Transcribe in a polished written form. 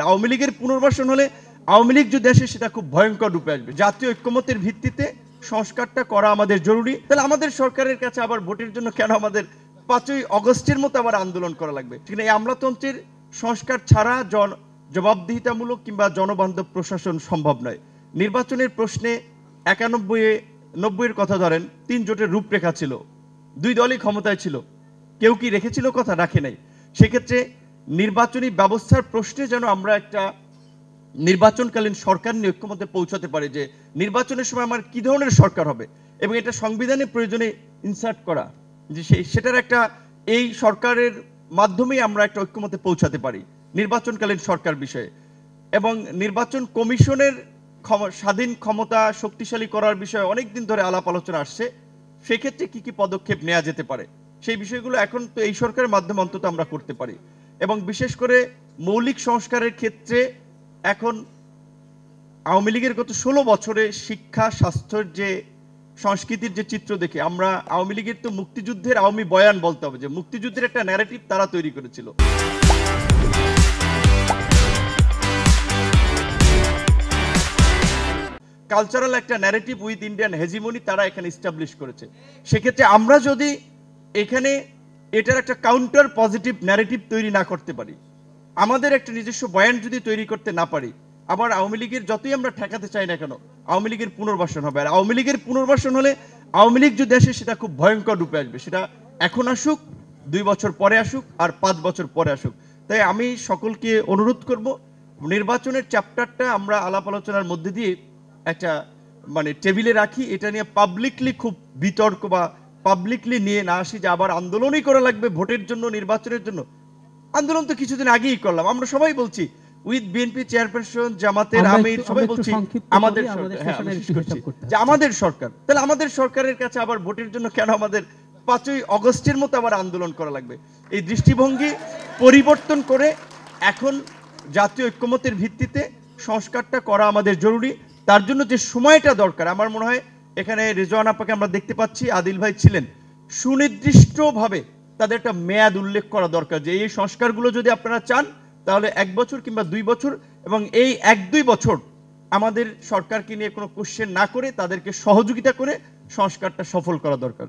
আওয়ামী লীগের পুনর্বাসন হলে আওয়ামী লীগ যদি আসে সেটা খুব ভয়ঙ্কর রূপে আসবে। জাতীয় ঐক্যমতের ভিত্তিতে সংস্কারটা করা আমাদের জরুরি। তাহলে আমাদের সরকারের কাছে আবার ভোটের জন্য কেন আমাদের 5ই অগস্টের মতো আবার আন্দোলন করা লাগবে? ঠিক না, এই আমলাতন্ত্রের সংস্কার ছাড়া জবাবদিহিতামূলক কিংবা জনবান্ধব প্রশাসন সম্ভব নয়। নির্বাচনের প্রশ্নে 91-90-এর কথা ধরেন, 3 জোটের রূপরেখা ছিল, 2 দলই ক্ষমতায় ছিল, কেউ কি রেখেছিল কথা? রাখে নাই। সেক্ষেত্রে নির্বাচনী ব্যবস্থার প্রশ্নে যেন আমরা একটা নির্বাচনকালীন সরকার নিয়ে ঐক্যমতে পৌঁছাতে পারি যে নির্বাচনের সময় আমার কি ধরনের সরকার হবে এবং এটা সংবিধানের প্রয়োজনে ইনসার্ট করা, যে সেটার একটা এই সরকারের মাধ্যমেই আমরা একটা ঐক্যমতে পৌঁছাতে পারি নির্বাচনকালীন সরকার বিষয়ে। এবং নির্বাচন কমিশনের স্বাধীন ক্ষমতা শক্তিশালী করার বিষয়ে অনেকদিন ধরে আলাপ আলোচনা আসছে। সেক্ষেত্রে কি কি পদক্ষেপ নেওয়া যেতে পারে সেই বিষয়গুলো এখন তো এই সরকারের মাধ্যমে অন্তত আমরা করতে পারি। এবং বিশেষ করে মৌলিক সংস্কারের ক্ষেত্রে এখন আওয়ামী লীগের গত 16 বছরে শিক্ষা স্বাস্থ্যের যে সংস্কৃতির যে চিত্র দেখে আমরা আওয়ামী লীগের তো মুক্তিযুদ্ধের আওয়ামী বয়ান বলতে হবে, যে মুক্তিযুদ্ধের একটা ন্যারেটিভ তারা তৈরি করেছিল। কালচারাল একটা ন্যারেটিভ উইথ ইন্ডিয়ান হেজিমনি তারা এখানে এস্টাবলিশ করেছে। সেক্ষেত্রে আমরা যদি এখানে এটার একটা কাউন্টার পজিটিভ ন্যারেটিভ তৈরি না করতে পারি, আমাদের একটা নিজস্ব বয়ান যদি তৈরি করতে না পারি, আবার আওয়ামী লীগের যতই আমরা ঠেকাতে চাই না কেন আওয়ামী লীগের পুনর্বাসন হবে। আর আওয়ামী লীগের পুনর্বাসন হলে আওয়ামী লীগ যদি আসে সেটা খুব ভয়ঙ্কর রূপে আসবে। সেটা এখন আসুক, 2 বছর পরে আসুক, আর 5 বছর পরে আসুক। তাই আমি সকলকে অনুরোধ করব, নির্বাচনের চ্যাপ্টারটা আমরা আলাপ আলোচনার মধ্যে দিয়ে একটা টেবিলে রাখি, এটা নিয়ে পাবলিকলি খুব বিতর্ক বা পাবলিকলি নিয়ে না আসি যে আবার আন্দোলনই করা লাগবে ভোটের জন্য, নির্বাচনের জন্য। আন্দোলন তো কিছুদিন আগেই করলাম, আমরা সবাই বলছি উইথ বিএনপি চেয়ারপারসন, জামাতের আমির সবাই বলছি আমাদের যে আমাদের সরকার। তাহলে আমাদের সরকারের কাছে আবার ভোটের জন্য কেন আমাদের 5ই অগস্টের মতো আবার আন্দোলন করা লাগবে? এই দৃষ্টিভঙ্গি পরিবর্তন করে এখন জাতীয় ঐক্যমতের ভিত্তিতে সংস্কারটা করা আমাদের জরুরি। তার জন্য যে সময়টা দরকার, আমার মনে হয় এখানে রেজওয়ান আপাকে আমরা দেখতে পাচ্ছি, আদিল ভাই ছিলেন, সুনির্দিষ্টভাবে তাদের একটা মেয়াদ উল্লেখ করা দরকার যে এই সংস্কারগুলো যদি আপনারা চান তাহলে 1 বছর কিংবা 2 বছর, এবং এই 1-2 বছর আমাদের সরকারকে নিয়ে কোনো কোশ্চেন না করে তাদেরকে সহযোগিতা করে সংস্কারটা সফল করা দরকার।